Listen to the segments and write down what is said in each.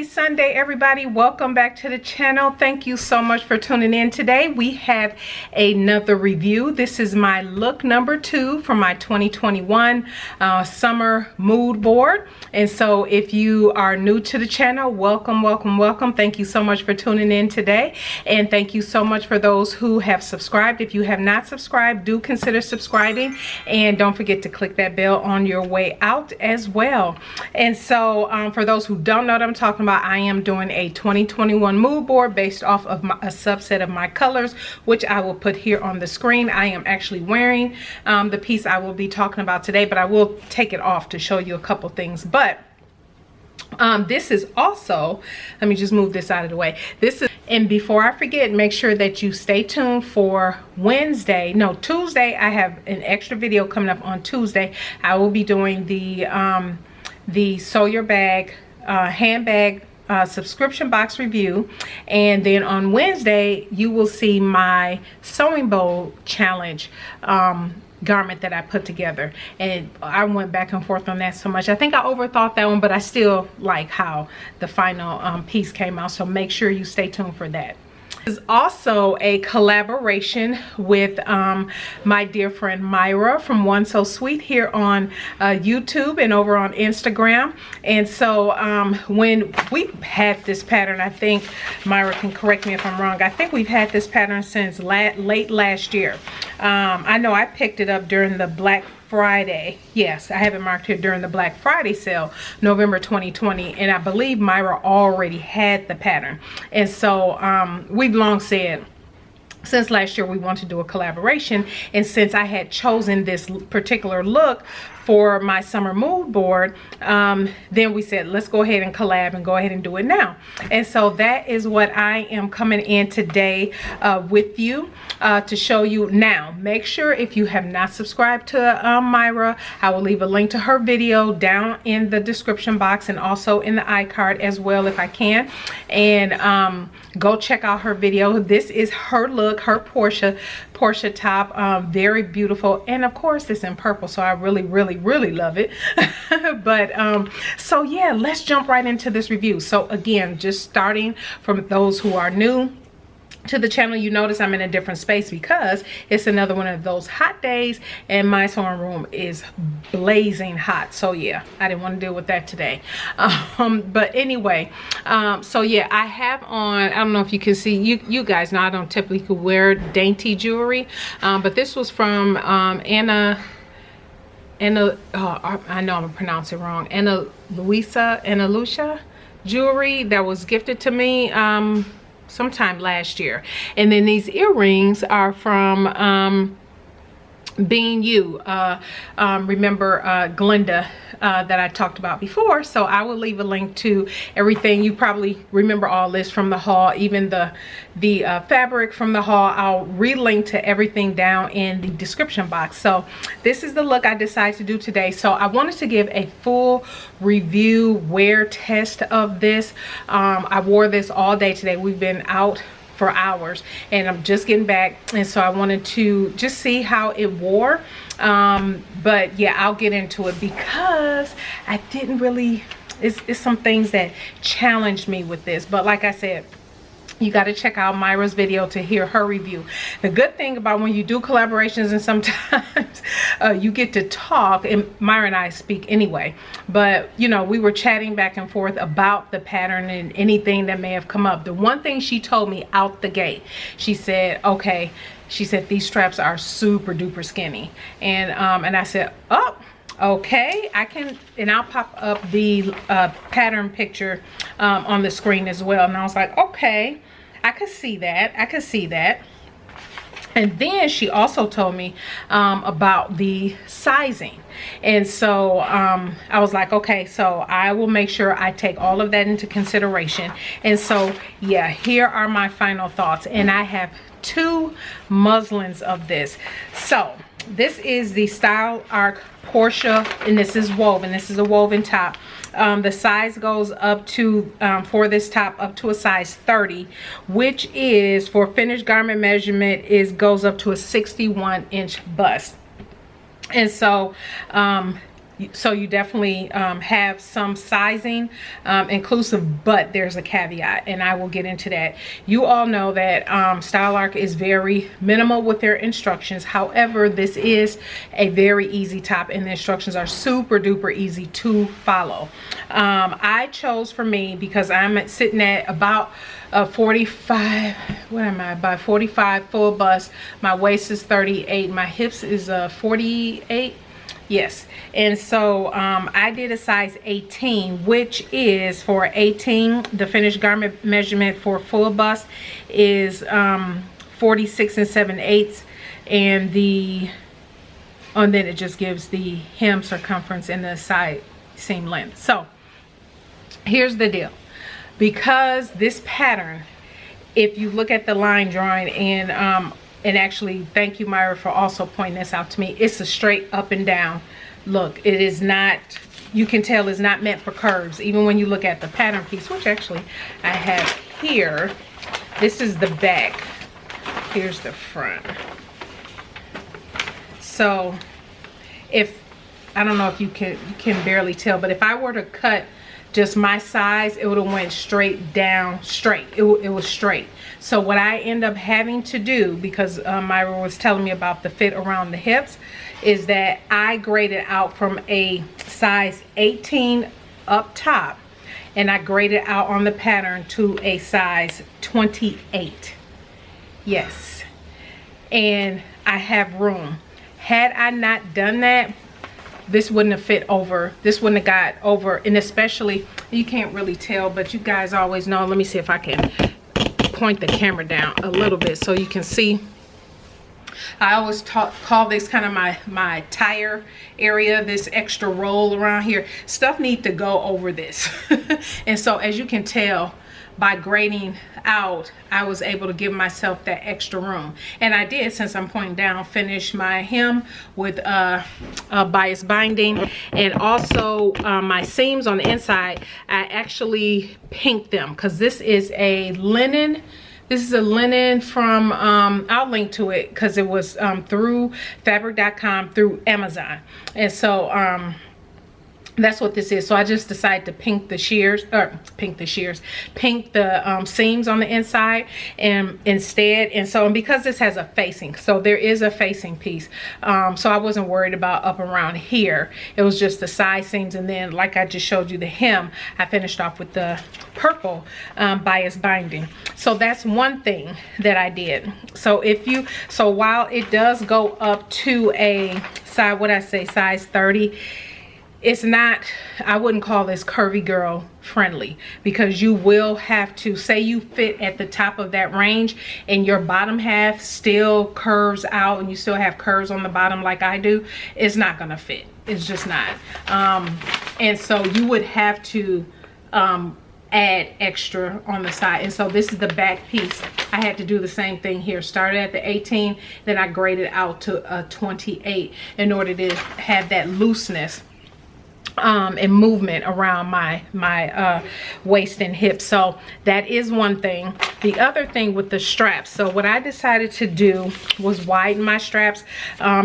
Sunday, everybody. Welcome back to the channel. Thank you so much for tuning in. Today we have another review. This is my look number 2 for my 2021 summer mood board. And so if you are new to the channel, welcome. Thank you so much for tuning in today, and thank you so much for those who have subscribed. If you have not subscribed, do consider subscribing, and don't forget to click that bell on your way out as well. And so for those who don't know what I'm talking about, I am doing a 2021 mood board based off of a subset of my colors, which I will put here on the screen. I am actually wearing the piece I will be talking about today, but I will take it off to show you a couple things. But this is also, let me just move this out of the way. And before I forget, make sure that you stay tuned for Tuesday. I have an extra video coming up on Tuesday. I will be doing the Sew Your Bag handbag subscription box review, and then on Wednesday you will see my sewing bowl challenge garment that I put together. And I went back and forth on that so much. I think I overthought that one, but I still like how the final piece came out, so make sure you stay tuned for that. This is also a collaboration with my dear friend Myra from One So Sweet here on YouTube and over on Instagram. And so when we had this pattern, I think Myra can correct me if I'm wrong, I think we've had this pattern since late last year. I know I picked it up during the Black Friday. Yes, I have it marked here, during the Black Friday sale, November 2020, and I believe Myra already had the pattern. And so we've long said since last year we want to do a collaboration, and since I had chosen this particular look for my summer mood board, then we said let's go ahead and collab and go ahead and do it now. And so that is what I am coming in today with you to show you. Now make sure, if you have not subscribed to Myra, I will leave a link to her video down in the description box and also in the iCard as well if I can, and go check out her video. This is her look, her Portia top, very beautiful, and of course it's in purple, so I really love it. But so yeah, let's jump right into this review. So again, just starting from those who are new to the channel, you notice I'm in a different space because it's another one of those hot days and my sewing room is blazing hot. So yeah, I didn't want to deal with that today. But anyway, so yeah, I have on, I don't know if you can see, you guys know I don't typically wear dainty jewelry, but this was from I know I'm gonna pronounce it wrong, Ana Lucia jewelry that was gifted to me sometime last year. And then these earrings are from Being You. Remember Glenda that I talked about before. So I will leave a link to everything. You probably remember all this from the haul, even the fabric from the haul. I'll relink to everything down in the description box. So this is the look I decided to do today. So I wanted to give a full review wear test of this. I wore this all day today. We've been out for hours and I'm just getting back, and so I wanted to just see how it wore. But yeah, I'll get into it because I didn't really, it's some things that challenged me with this, but like I said, you got to check out Myra's video to hear her review. The good thing about when you do collaborations, and sometimes you get to talk, and Myra and I speak anyway, but you know, we were chatting back and forth about the pattern and anything that may have come up. The one thing she told me out the gate, she said, okay, she said these straps are super duper skinny, and I said, oh, okay, I can, and I'll pop up the pattern picture on the screen as well. And I was like, okay, I could see that. And then she also told me about the sizing, and so I was like, okay, so I will make sure I take all of that into consideration. And so yeah, here are my final thoughts, and I have 2 muslins of this. So this is the Style Arc Portia, and this is woven. This is a woven top. The size goes up to, for this top, up to a size 30, which is, for finished garment measurement, goes up to a 61-inch bust. And so so you definitely have some sizing inclusive, but there's a caveat, and I will get into that. You all know that Style Arc is very minimal with their instructions. However, this is a very easy top, and the instructions are super duper easy to follow. I chose for me, because I'm sitting at about 45, what am I, about 45 full bust. My waist is 38, my hips is 48. Yes, and so I did a size 18, which is for 18. The finished garment measurement for full bust is 46 7/8, and then it just gives the hem circumference and the side seam length. So here's the deal, because this pattern, if you look at the line drawing, and actually thank you, Myra, for also pointing this out to me, it's a straight up and down look. It is not, you can tell it's not meant for curves. Even when you look at the pattern piece, which actually I have here, this is the back, here's the front. So if, I don't know if you can barely tell, but if I were to cut just my size, it would have went straight down, straight. It was straight. So what I end up having to do, because Myra was telling me about the fit around the hips, is that I graded out from a size 18 up top, and I graded out on the pattern to a size 28. Yes, and I have room. Had I not done that, this wouldn't have fit over, this wouldn't have got over, and especially, you can't really tell, but you guys always know, let me see if I can point the camera down a little bit so you can see. I always call this kind of my tire area, this extra roll around here. Stuff needs to go over this. And so as you can tell, by grading out, I was able to give myself that extra room. And I did, since I'm pointing down, finish my hem with bias binding. And also my seams on the inside, I actually pinked them, because this is a linen. This is a linen from, I'll link to it, because it was through fabric.com, through Amazon. And so that's what this is. So I just decided to pink the shears, pink the seams on the inside and instead. And so, and because this has a facing, so there is a facing piece, so I wasn't worried about up around here. It was just the side seams, and then like I just showed you the hem, I finished off with the purple bias binding. So that's one thing that I did. So so while it does go up to a size, what I say, size 30, it's not, I wouldn't call this curvy girl friendly, because you will have to, say you fit at the top of that range and your bottom half still curves out and you still have curves on the bottom like I do, it's not gonna fit. It's just not. And so you would have to add extra on the side. And so this is the back piece. I had to do the same thing here. Started at the 18, then I graded out to a 28 in order to have that looseness and movement around my waist and hips. So that is one thing. The other thing with the straps, so what I decided to do was widen my straps,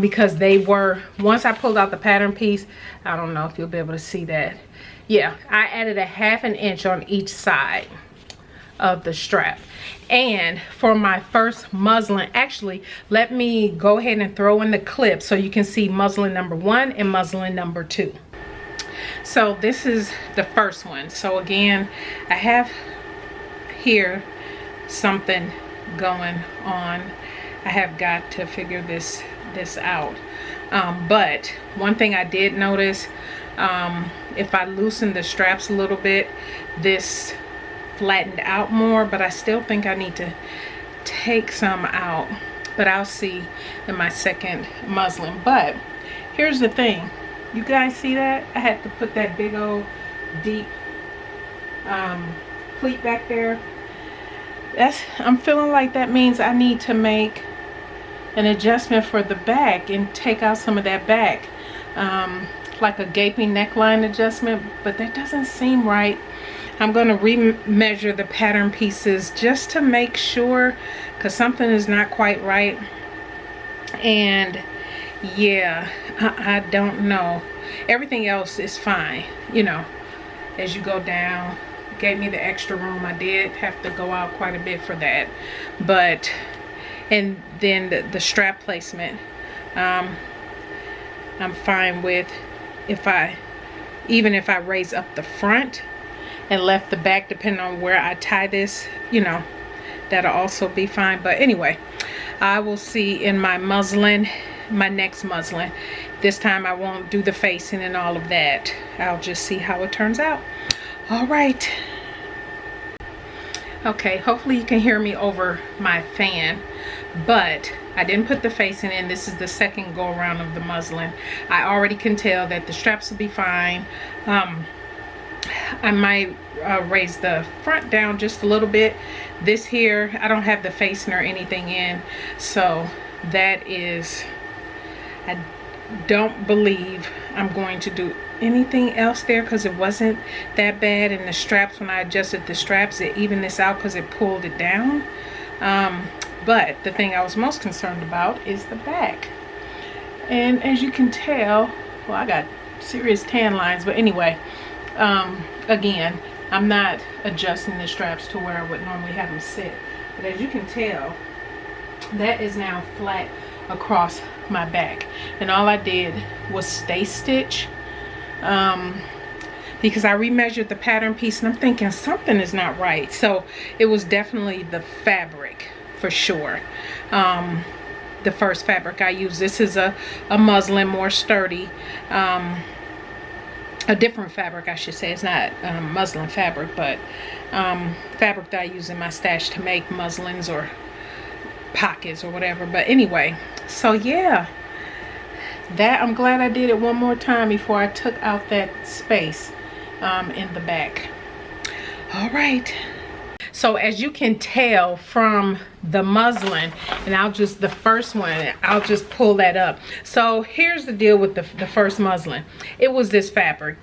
because they were, once I pulled out the pattern piece, I don't know if you'll be able to see that. Yeah, I added a ½ inch on each side of the strap. And for my first muslin, actually, let me go ahead and throw in the clip so you can see muslin number 1 and muslin number 2. So this is the first one. So again, I have here something going on. I have got to figure this out. But one thing I did notice, if I loosen the straps a little bit, this flattened out more, but I still think I need to take some out. But I'll see in my second muslin. But here's the thing. You guys see that? I had to put that big old deep pleat back there. I'm feeling like that means I need to make an adjustment for the back and take out some of that back, like a gaping neckline adjustment, but that doesn't seem right. I'm going to remeasure the pattern pieces just to make sure, because something is not quite right. And yeah, I don't know. everything else is fine, you know, as you go down. Gave me the extra room. I did have to go out quite a bit for that, but and then the strap placement, I'm fine with. Even if I raise up the front and left the back, depending on where I tie this, you know, that'll also be fine. But anyway, I will see in my muslin, my next muslin. This time I won't do the facing and all of that. I'll just see how it turns out. All right. Okay, hopefully you can hear me over my fan, but I didn't put the facing in. This is the second go around of the muslin. I already can tell that the straps will be fine. I might raise the front down just a little bit. This here, I don't have the facing or anything in, so that is, I don't believe I'm going to do anything else there because it wasn't that bad. And the straps, when I adjusted the straps, it evened this out because it pulled it down. But the thing I was most concerned about is the back. And as you can tell, well, I got serious tan lines, but anyway, again, I'm not adjusting the straps to where I would normally have them sit. But as you can tell, that is now flat across my back. And all I did was stay stitch, because I remeasured the pattern piece and I'm thinking something is not right. So it was definitely the fabric for sure. The first fabric I used, this is a muslin, more sturdy, a different fabric I should say. It's not muslin fabric, but fabric that I use in my stash to make muslins or pockets or whatever. But anyway, so yeah, that I'm glad I did it one more time before I took out that space in the back. All right, so as you can tell from the muslin, and the first one, I'll just pull that up. So here's the deal with the first muslin. It was this fabric.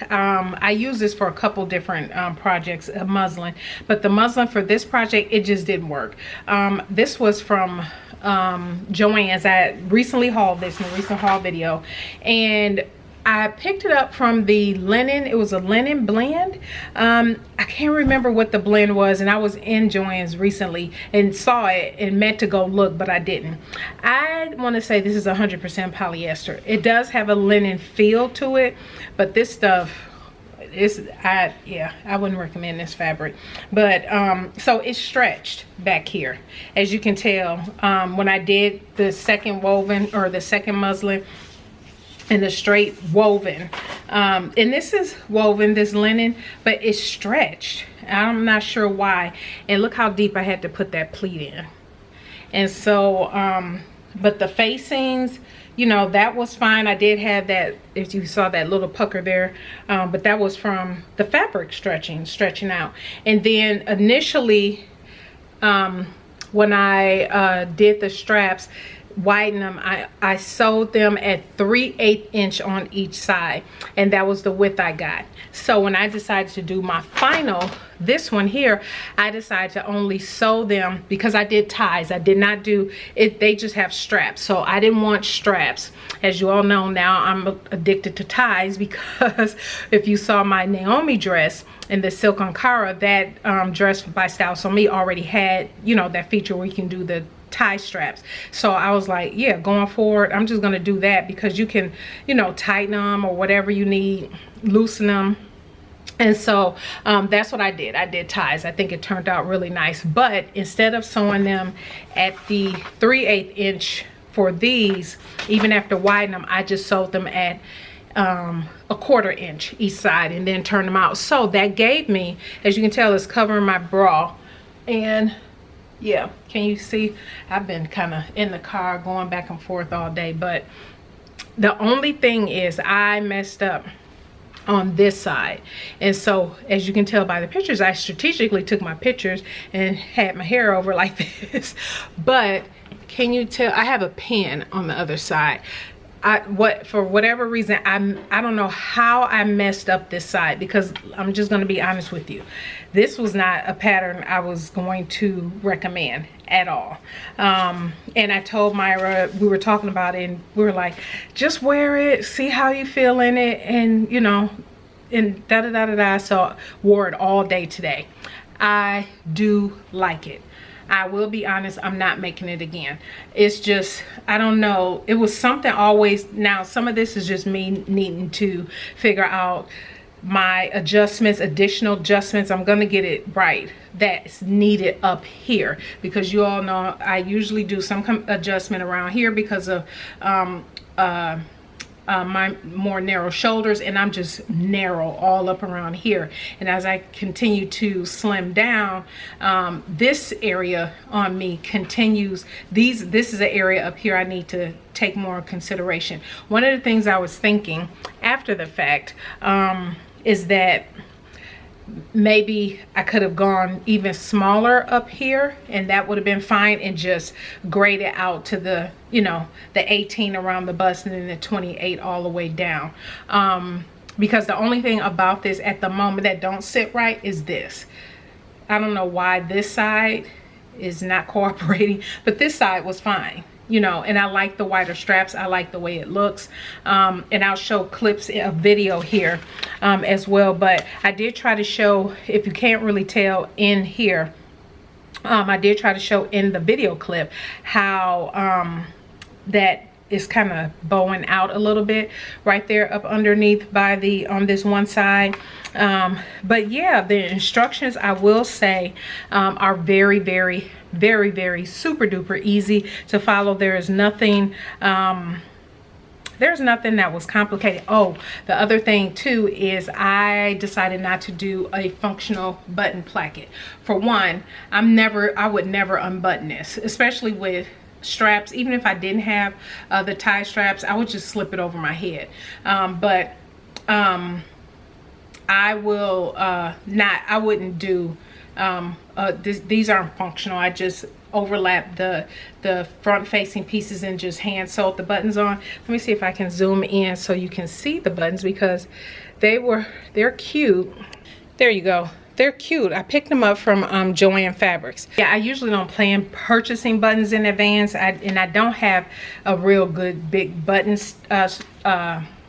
I use this for a couple different projects of muslin, but the muslin for this project, it just didn't work. This was from Joann's. I recently hauled this in a recent haul video, and I picked it up from the linen. It was a linen blend. I can't remember what the blend was, and I was in Joann's recently and saw it and meant to go look, but I didn't. I want to say this is 100% polyester. It does have a linen feel to it, but this stuff is, yeah, I wouldn't recommend this fabric. But so it's stretched back here, as you can tell. When I did the second woven, or the second muslin, and the straight woven, and this is woven, this linen, but it's stretched. I'm not sure why. And look how deep I had to put that pleat in. And so but the facings, you know, that was fine. I did have that, if you saw that little pucker there, but that was from the fabric stretching out. And then initially, when I did the straps, widen them, I sewed them at 3/8 inch on each side, and that was the width I got. So when I decided to do my final, this one here, I decided to only sew them, because I did ties. I did not do it, they just have straps, so I didn't want straps. As you all know now, I'm addicted to ties, because if you saw my Naomi dress in the silk Ankara, that dress by Style So Me already had, you know, that feature where you can do the tie straps. So I was like, yeah, going forward, I'm just gonna do that, because you can, you know, tighten them or whatever you need, loosen them. And so that's what I did. I did ties. I think it turned out really nice. But instead of sewing them at the 3/8 inch for these, even after widening them, I just sewed them at a 1/4 inch each side, and then turned them out. So that gave me, as you can tell, it's covering my bra. And yeah, can you see? I've been kind of in the car going back and forth all day, but the only thing is I messed up on this side. And so as you can tell by the pictures, I strategically took my pictures and had my hair over like this. But can you tell, I have a pin on the other side. for whatever reason, I don't know how I messed up this side, because I'm just going to be honest with you. This was not a pattern I was going to recommend at all. And I told Myra, we were talking about it, and we were like, just wear it, see how you feel in it, and you know, and da da da da da. So wore it all day today. I do like it. I will be honest, I'm not making it again. It's just, I don't know, it was something always. Now some of this is just me needing to figure out my adjustments, additional adjustments. I'm gonna get it right that's needed up here, because you all know I usually do some adjustment around here because of my more narrow shoulders, and I'm just narrow all up around here. And as I continue to slim down, this area on me continues. This is an area up here I need to take more consideration. One of the things I was thinking after the fact is that maybe I could have gone even smaller up here, and that would have been fine, and just grade it out to the, you know, the 18 around the bust and then the 28 all the way down. Because the only thing about this at the moment that don't sit right is this. I don't know why this side is not cooperating, but this side was fine. You know, and I like the wider straps. I like the way it looks. And I'll show clips in a video here as well. But I did try to show, if you can't really tell in here, I did try to show in the video clip how that is kind of bowing out a little bit right there up underneath by the on this one side. But yeah, the instructions, I will say, are very, very, very, very super duper easy to follow. There is nothing there's nothing that was complicated. Oh, the other thing too is I decided not to do a functional button placket. For one, I would never unbutton this, especially with straps. Even if I didn't have the tie straps, I would just slip it over my head. I will I wouldn't do these aren't functional. I just overlap the front facing pieces and just hand sewed the buttons on. Let me see if I can zoom in so you can see the buttons, because they're cute. There you go. They're cute. I picked them up from Joann Fabrics. Yeah, I usually don't plan purchasing buttons in advance, and I don't have a real good big button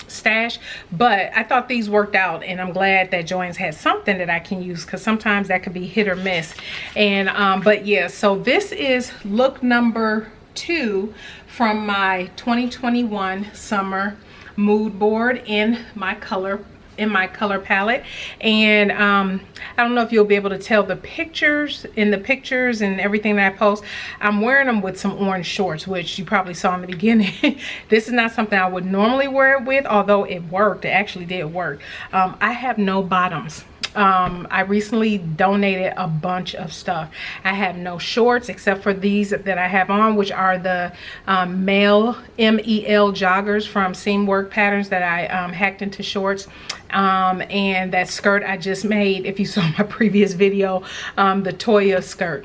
stash, but I thought these worked out, and I'm glad that Joann's had something that I can use, because sometimes that could be hit or miss. And but yeah, so this is look number 2 from my 2021 summer mood board in my color palette. And I don't know if you'll be able to tell the pictures and everything that I post. I'm wearing them with some orange shorts, which you probably saw in the beginning. This is not something I would normally wear it with, although it worked. It actually did work. I have no bottoms. I recently donated a bunch of stuff. I have no shorts except for these that I have on, which are the male MEL joggers from Seam Work Patterns that I hacked into shorts. And that skirt I just made, if you saw my previous video, the Toya skirt.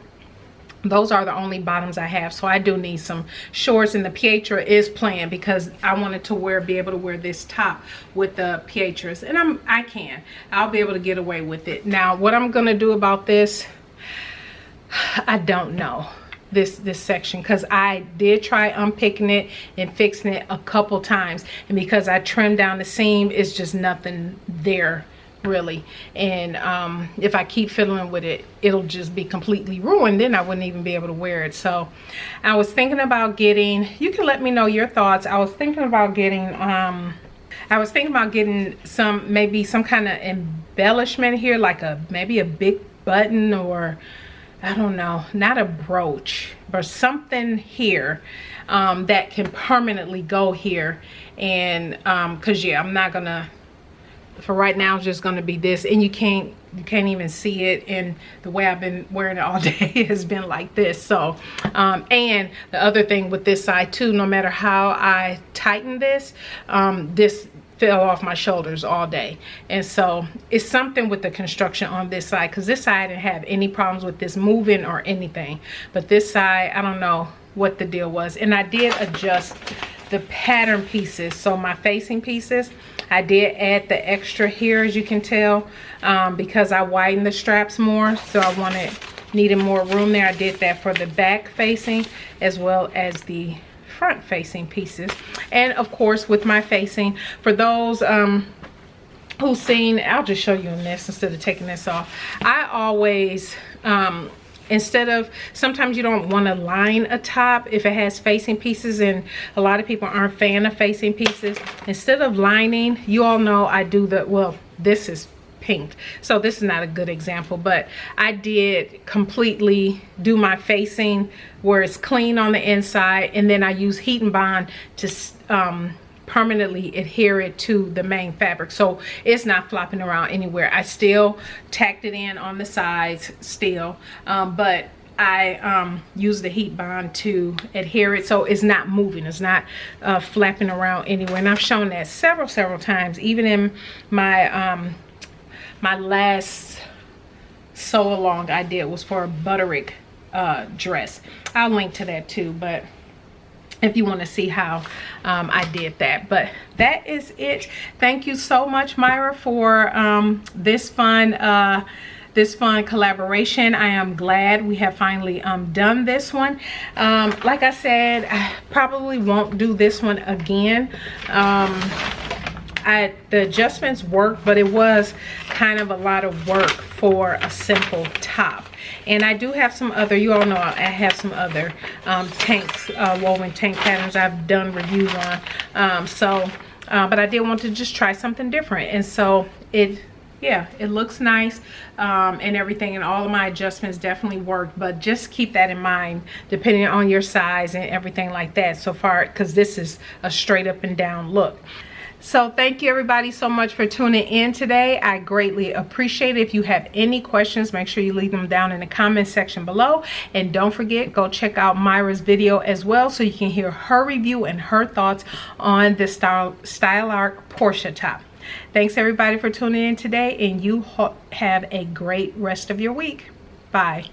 Those are the only bottoms I have, so I do need some shorts, and the Pietra is planned because I wanted to be able to wear this top with the Pietras, and I'll be able to get away with it. Now, what I'm gonna do about this, I don't know. This section, because I did try unpicking it and fixing it a couple times, and because I trimmed down the seam, it's just nothing there really. And if I keep fiddling with it, it'll just be completely ruined. Then I wouldn't even be able to wear it. So I was thinking about getting, you can let me know your thoughts. I was thinking about getting maybe some kind of embellishment here, like maybe a big button, or I don't know, not a brooch, but something here that can permanently go here. And because yeah, I'm not gonna, for right now, it's just gonna be this, and you can't even see it, and the way I've been wearing it all day has been like this. So and the other thing with this side too, no matter how I tighten this, this fell off my shoulders all day. And so it's something with the construction on this side, because this side I didn't have any problems with this moving or anything, but this side, I don't know what the deal was. And I did adjust the pattern pieces, so my facing pieces, I did add the extra here, as you can tell, because I widened the straps more, so I needed more room there. I did that for the back facing as well as the front facing pieces. And of course with my facing, for those who've seen, I'll just show you in this instead of taking this off. I always instead of, sometimes you don't want to line a top if it has facing pieces, and a lot of people aren't a fan of facing pieces. Instead of lining, you all know I do the, well, this is pink, so this is not a good example, but I did completely do my facing where it's clean on the inside, and then I use heat and bond to permanently adhere it to the main fabric, so it's not flopping around anywhere. I still tacked it in on the sides still, but I use the heat bond to adhere it so it's not moving, it's not flapping around anywhere. And I've shown that several times, even in my my last sew along I did was for a Butterick dress. I'll link to that too, but if you want to see how I did that. But that is it. Thank you so much, Myra, for this fun collaboration. I am glad we have finally done this one. Like I said, I probably won't do this one again. The adjustments worked, but it was kind of a lot of work for a simple top. And I do have some other, you all know I have some other tanks, woven tank patterns I've done reviews on. But I did want to just try something different. And so yeah, it looks nice and everything, and all of my adjustments definitely worked, but just keep that in mind depending on your size and everything like that so far, because this is a straight up and down look. So thank you everybody so much for tuning in today. I greatly appreciate it. If you have any questions, make sure you leave them down in the comment section below. And don't forget, go check out Myra's video as well so you can hear her review and her thoughts on the Style Arc Portia top. Thanks everybody for tuning in today, and you have a great rest of your week. Bye.